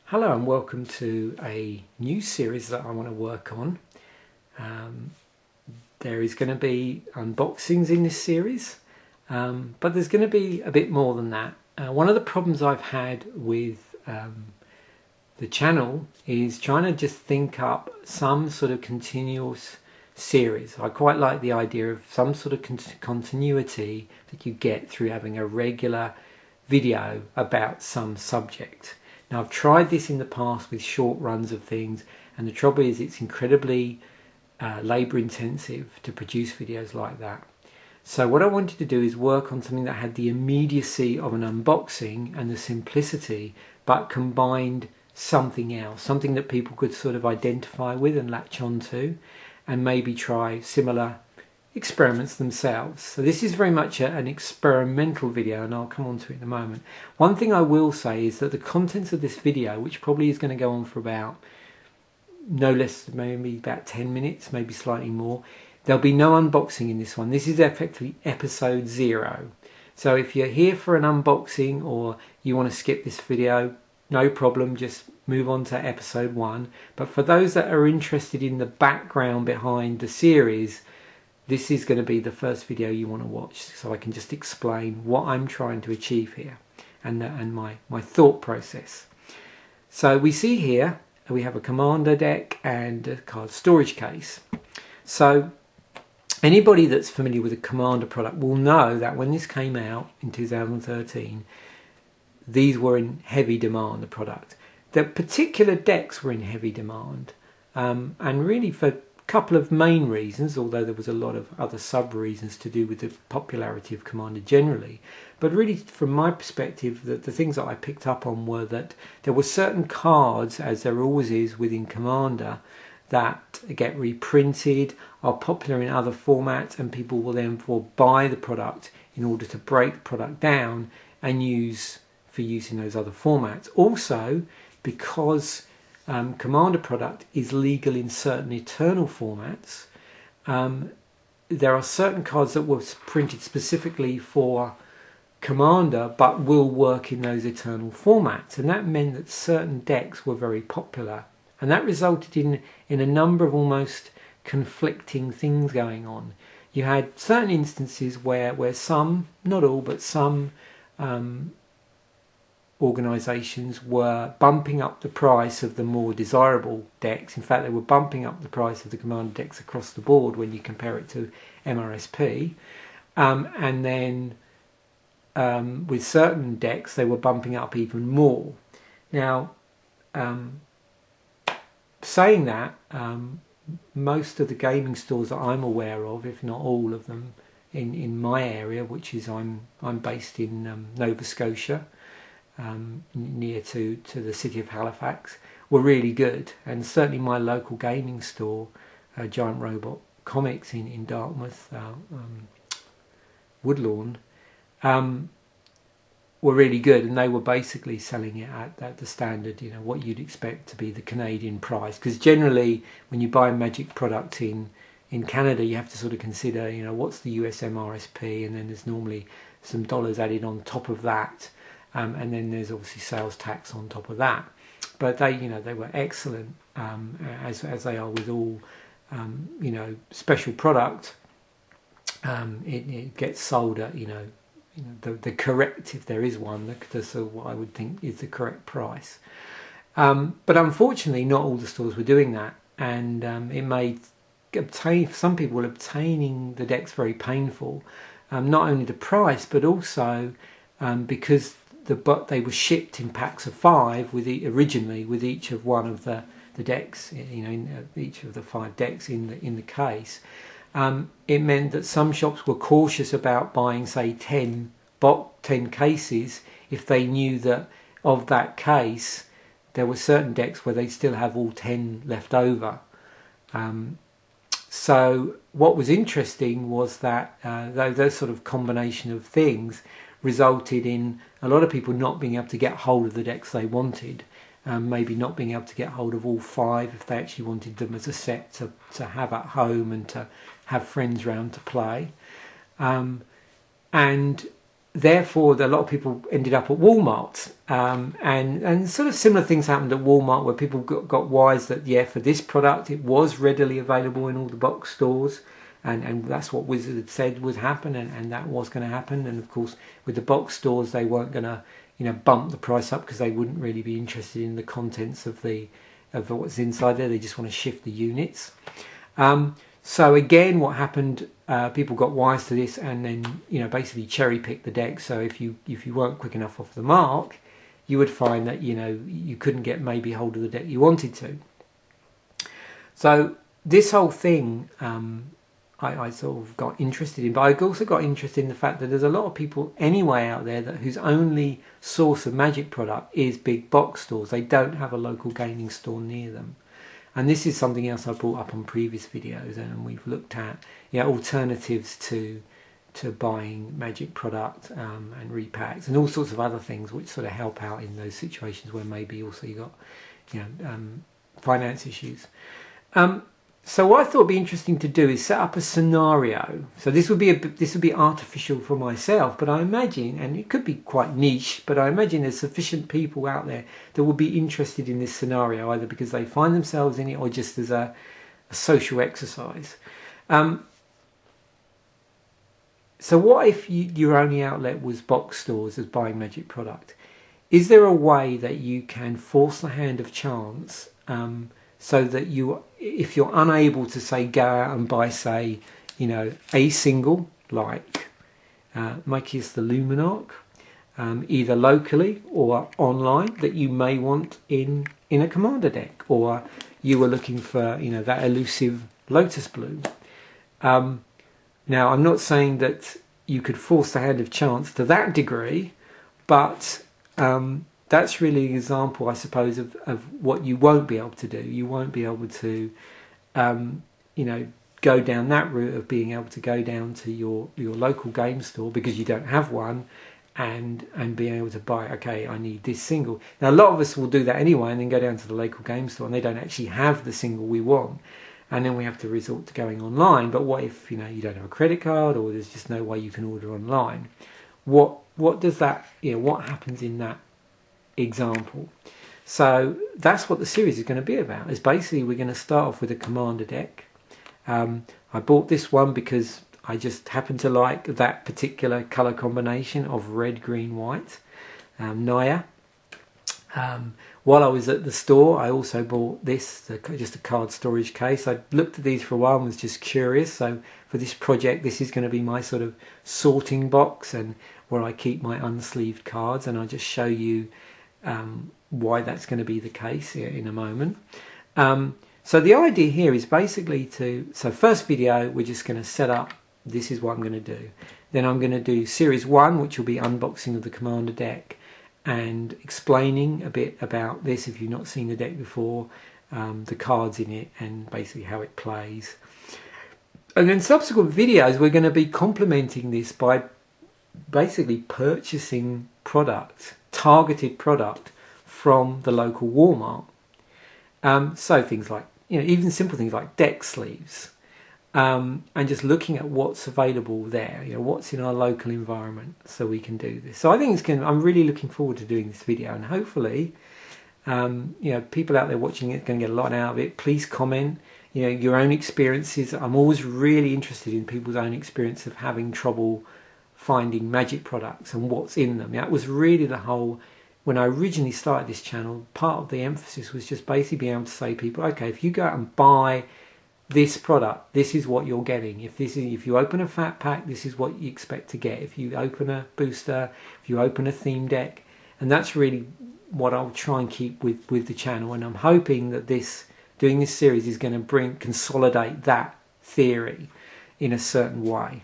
Hello and welcome to a new series that I want to work on. There is going to be unboxings in this series, but there's going to be a bit more than that. One of the problems I've had with the channel is trying to just think up some sort of continuous series. I quite like the idea of some sort of continuity that you get through having a regular video about some subject. Now, I've tried this in the past with short runs of things, and the trouble is it's incredibly labour intensive to produce videos like that. So what I wanted to do is work on something that had the immediacy of an unboxing and the simplicity, but combined something else, something that people could sort of identify with and latch on to, and maybe try similar experiments themselves. So this is very much an experimental video, and I'll come on to it in a moment. One thing I will say is that the contents of this video, which probably is going to go on for about no less than maybe about 10 minutes, maybe slightly more, there'll be no unboxing in this one. This is effectively episode 0. So if you're here for an unboxing or you want to skip this video, no problem, just move on to episode 1. But for those that are interested in the background behind the series, this is going to be the first video you want to watch, so I can just explain what I'm trying to achieve here and my thought process. So we see here we have a commander deck and a card storage case. So anybody that's familiar with a commander product will know that when this came out in 2013, these were in heavy demand, the product. The particular decks were in heavy demand, and really for couple of main reasons, although there was a lot of other sub reasons to do with the popularity of Commander generally. But really, from my perspective, the things that I picked up on were that there were certain cards, as there always is within Commander, that get reprinted, are popular in other formats, and people will therefore buy the product in order to break the product down and use in those other formats. Also, because Commander product is legal in certain Eternal formats, there are certain cards that were printed specifically for Commander but will work in those Eternal formats, and that meant that certain decks were very popular, and that resulted in a number of almost conflicting things going on. You had certain instances where some, not all, but some organisations were bumping up the price of the more desirable decks. In fact, they were bumping up the price of the Commander decks across the board when you compare it to MRSP. And then with certain decks, they were bumping up even more. Now, saying that, most of the gaming stores that I'm aware of, if not all of them, in my area, which is I'm based in Nova Scotia, near to the city of Halifax, were really good. And certainly my local gaming store, Giant Robot Comics in Dartmouth, Woodlawn, were really good, and they were basically selling it at the standard, what you'd expect to be the Canadian price. Because generally when you buy a Magic product in Canada, you have to sort of consider, what's the US MRSP, and then there's normally some dollars added on top of that. And then there's obviously sales tax on top of that. But they were excellent, as they are with all, special product. It gets sold at, the correct, if there is one, so what I would think is the correct price. But unfortunately, not all the stores were doing that, and it made some people obtaining the decks very painful. Not only the price, but also because they were shipped in packs of 5 originally with each of one of the decks, in each of the 5 decks in the case. It meant that some shops were cautious about buying, say, 10 cases if they knew that of that case there were certain decks where they still have all 10 left over. So what was interesting was that those sort of combination of things resulted in a lot of people not being able to get hold of the decks they wanted, maybe not being able to get hold of all 5 if they actually wanted them as a set to have at home and to have friends round to play. And therefore, a lot of people ended up at Walmart, and sort of similar things happened at Walmart where people got wise that for this product it was readily available in all the box stores, and that's what Wizard had said would happen, and that was going to happen. And of course, with the box stores, they weren't going to bump the price up because they wouldn't really be interested in the contents of what's inside there. They just want to shift the units. So again, what happened? People got wise to this, and then basically cherry picked the deck. So if you weren't quick enough off the mark, you would find that you couldn't get maybe hold of the deck you wanted to. So this whole thing, I sort of got interested in, but I also got interested in the fact that there's a lot of people anyway out there whose only source of Magic product is big box stores. They don't have a local gaming store near them. And this is something else I brought up on previous videos, and we've looked at alternatives to buying Magic product and repacks and all sorts of other things which sort of help out in those situations where maybe also you got finance issues. So what I thought would be interesting to do is set up a scenario. So this would be artificial for myself, but I imagine, and it could be quite niche, but I imagine there's sufficient people out there that will be interested in this scenario, either because they find themselves in it or just as a social exercise. So what if your only outlet was box stores as buying Magic product? Is there a way that you can force the hand of chance so that if you're unable to say go out and buy, say, a single like Mikey's the Luminarch, either locally or online, that you may want in a commander deck, or you were looking for that elusive Lotus Blue. Now I'm not saying that you could force the hand of chance to that degree, but that's really an example, I suppose, of what you won't be able to do. You won't be able to, go down that route of being able to go down to your local game store because you don't have one, and being able to buy, okay, I need this single. Now, a lot of us will do that anyway and then go down to the local game store and they don't actually have the single we want. And then we have to resort to going online. But what if, you don't have a credit card, or there's just no way you can order online? What does that, what happens in that example? So that's what the series is going to be about. Is basically we're going to start off with a commander deck. I bought this one because I just happen to like that particular colour combination of red, green, white, Naya. While I was at the store, I also bought this, just a card storage case. I looked at these for a while and was just curious. So for this project, this is going to be my sort of sorting box and where I keep my unsleeved cards, and I'll just show you why that's going to be the case in a moment. So the idea here is basically so first video, we're just going to set up, this is what I'm going to do. Then I'm going to do series 1, which will be unboxing of the commander deck and explaining a bit about this if you've not seen the deck before, the cards in it and basically how it plays. And then subsequent videos, we're going to be complementing this by basically purchasing product, targeted product from the local Walmart. So things like, even simple things like deck sleeves, and just looking at what's available there, what's in our local environment, so we can do this. So I think I'm really looking forward to doing this video, and hopefully, people out there watching it are going to get a lot out of it. Please comment, your own experiences. I'm always really interested in people's own experience of having trouble finding Magic products and what's in them. That was really the whole, when I originally started this channel, part of the emphasis was just basically being able to say to people, okay, if you go out and buy this product, this is what you're getting. If you open a fat pack, this is what you expect to get. If you open a booster, if you open a theme deck, and that's really what I'll try and keep with the channel. And I'm hoping that doing this series is going to consolidate that theory in a certain way.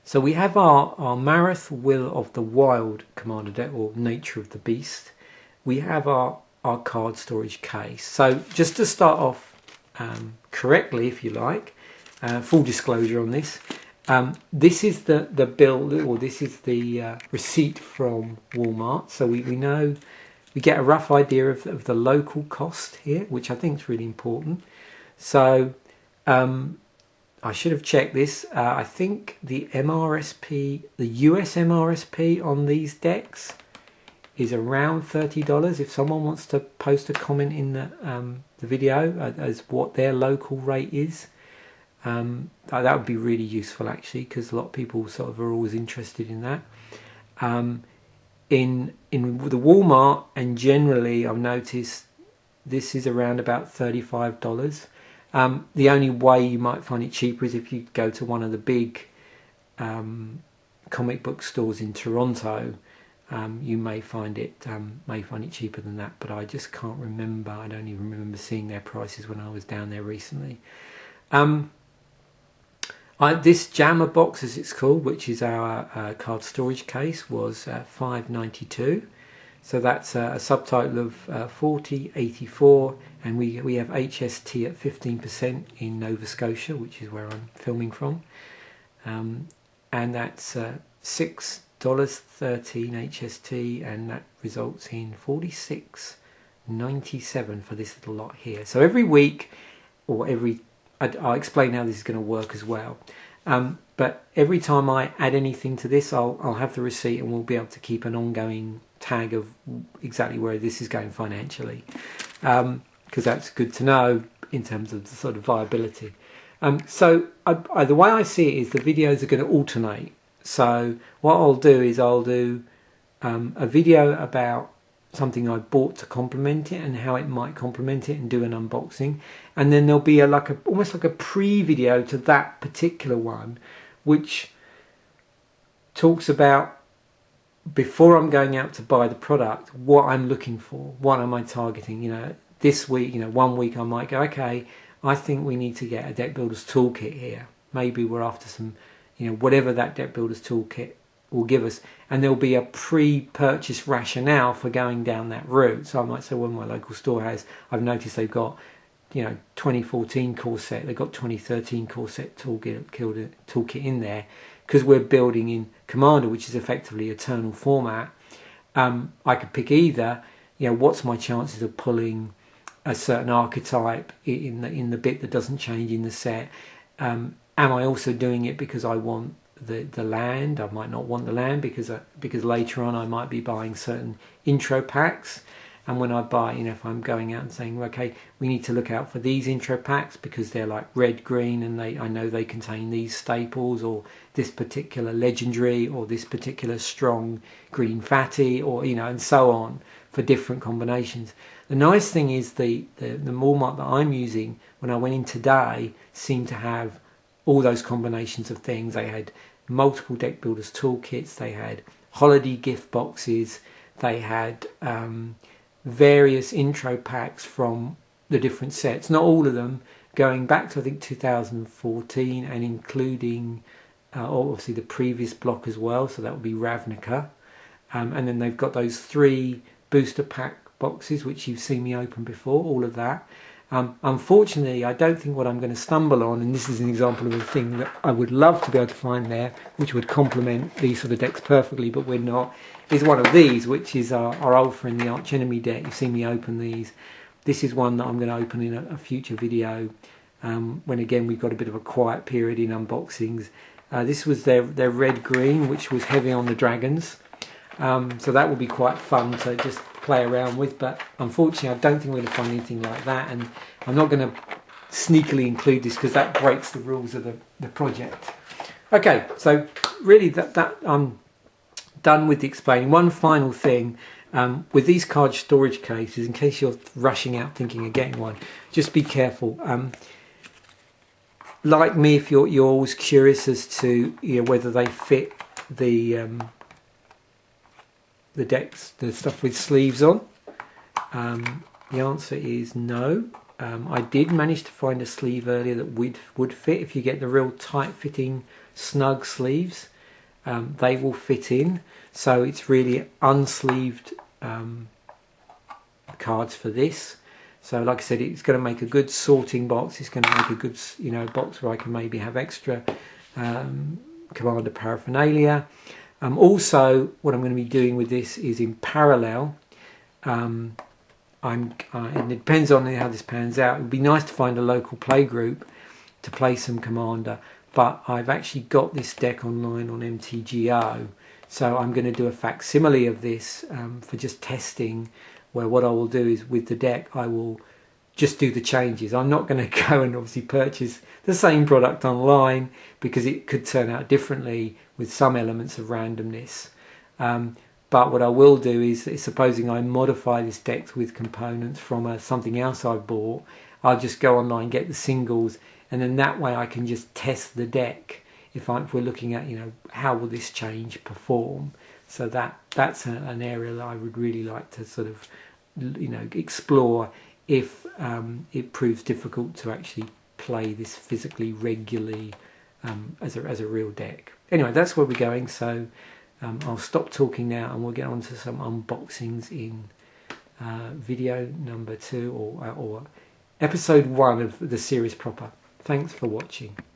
So we have our Marith Will of the Wild commander deck, or Nature of the Beast. We have our card storage case. So just to start off correctly, if you like, full disclosure on this, this is the bill, or this is the receipt from Walmart. So we know, we get a rough idea of the local cost here, which I think is really important. So I should have checked this. I think the MRSP, the US MRSP on these decks is around $30. If someone wants to post a comment in the video as what their local rate is, that would be really useful actually, because a lot of people sort of are always interested in that. In the Walmart, and generally I've noticed this is around about $35. The only way you might find it cheaper is if you go to one of the big comic book stores in Toronto. You may find it cheaper than that, but I just can't remember. I don't even remember seeing their prices when I was down there recently. This Jammer box, as it's called, which is our card storage case, was $5.92. So that's a subtotal of 40.84, and we have HST at 15% in Nova Scotia, which is where I'm filming from, and that's $6.13 HST, and that results in $46.97 for this little lot here. So every week, or I'll explain how this is going to work as well. But every time I add anything to this, I'll have the receipt, and we'll be able to keep an ongoing tag of exactly where this is going financially, because that's good to know in terms of the sort of viability. So the way I see it is the videos are going to alternate. So what I'll do is I'll do a video about something I bought to complement it and how it might complement it, and do an unboxing, and then there'll be almost like a pre-video to that particular one, which talks about, before I'm going out to buy the product, what I'm looking for, what am I targeting. This week, 1 week I might go, okay, I think we need to get a deck builder's toolkit here. Maybe we're after some, whatever that deck builder's toolkit will give us, and there'll be a pre-purchase rationale for going down that route. So I might say, well, my local store I've noticed they've got 2014 core set, they've got 2013 core set toolkit in there, because we're building in Commander, which is effectively eternal format. I could pick either, what's my chances of pulling a certain archetype in the bit that doesn't change in the set. Am I also doing it because I want the land? I might not want the land because later on I might be buying certain intro packs, and when I buy, if I'm going out and saying, okay, we need to look out for these intro packs because they're like red, green, and I know they contain these staples, or this particular legendary, or this particular strong green fatty, or and so on, for different combinations. The nice thing is the Walmart that I'm using, when I went in today, seemed to have all those combinations of things. They had multiple deck builders toolkits, they had holiday gift boxes, they had various intro packs from the different sets, not all of them, going back to I think 2014, and including obviously the previous block as well, so that would be Ravnica, and then they've got those 3 booster pack boxes which you've seen me open before, all of that. Unfortunately, I don't think what I'm going to stumble on, and this is an example of a thing that I would love to be able to find there, which would complement these sort of decks perfectly, but we're not, is one of these, which is our old friend, the Arch Enemy deck. You've seen me open these. This is one that I'm going to open in a future video, when again we've got a bit of a quiet period in unboxings. This was their red-green, which was heavy on the dragons. So that will be quite fun to just play around with, but unfortunately I don't think we're going to find anything like that, and I'm not going to sneakily include this because that breaks the rules of the project. Okay, so really that I'm done with the explaining. One final thing, with these card storage cases, in case you're rushing out thinking of getting one, just be careful. Like me, if you're always curious as to whether they fit the decks, the stuff with sleeves on, the answer is no. I did manage to find a sleeve earlier that would fit. If you get the real tight fitting snug sleeves, they will fit in. So it's really unsleeved cards for this. So like I said, it's going to make a good sorting box. It's going to make a good box where I can maybe have extra Commander paraphernalia. Also, what I'm going to be doing with this is in parallel. And it depends on how this pans out. It would be nice to find a local play group to play some Commander, but I've actually got this deck online on MTGO, so I'm going to do a facsimile of this for just testing, where what I will do is with the deck I will just do the changes. I'm not going to go and obviously purchase the same product online, because it could turn out differently with some elements of randomness. But what I will do is supposing I modify this deck with components from something else I've bought, I'll just go online, get the singles, and then that way I can just test the deck if we're looking at, how will this change perform. So that's an area that I would really like to sort of, explore if it proves difficult to actually play this physically regularly as a real deck. Anyway, that's where we're going. So I'll stop talking now and we'll get on to some unboxings in video number 2 or episode 1 of the series proper. Thanks for watching.